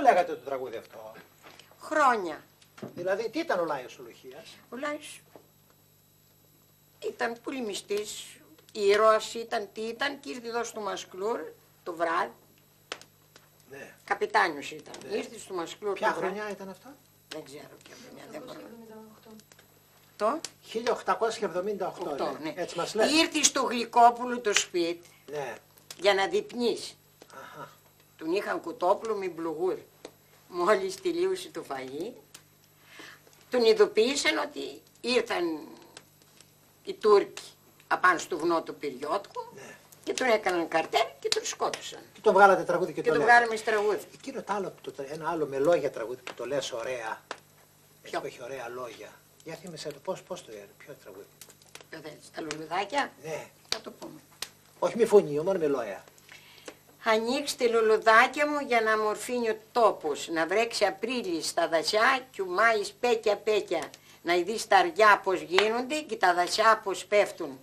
λέγατε το τραγούδι αυτό? Χρόνια. Δηλαδή, τι ήταν ο Λάιος ο Λουχίας? Ο Λάιος ήταν πολεμιστής, ήρωας ήταν, τι ήταν, και ήρθε εδώ στο Μασκλούρ το βράδυ. Ναι. Καπιτάνιος ήταν. Ναι. Ήρθε στο Μασκλούρ Ποια το βράδυ. χρονιά ήταν αυτά? Δεν ξέρω ποια χρονιά, δεν μπορώ. Το 1878, ναι. Έτσι μας λέει. Ήρθε στο Γλυκόπουλο το σπίτι Ναι. για να διπνήσει. Αχα. Τον είχαν κουτόπουλο με μπλουγούρ. Μόλις τελείωσε το φαγί, τον ειδοποίησαν ότι ήρθαν οι Τούρκοι απάνω στο βουνό του Πυριώτικου, Ναι. και τον έκαναν καρτέρ και τον σκότωσαν. Και το βγάλατε τραγούδι και, Και το το λέτε. βγάλαμε στο τραγούδι. Εκείνο το άλλο, ένα άλλο με λόγια τραγούδι που το λες ωραία. Ποιο? Που έχει ωραία λόγια. Για θύμισε το, πώς το είναι, ποιο τραγούδι? Ποιο θέλεις, τα λουλουδάκια, Ναι. θα το πούμε. Όχι με φωνή, μόνο με λόγια. Ανοίξτε λουλουδάκια μου για να μορφύνει ο τόπος, να βρέξει Απρίλη στα δασιά και ο Μάης πέκια πέκια, να δεις τα αριά πως γίνονται και τα δασιά πως πέφτουν.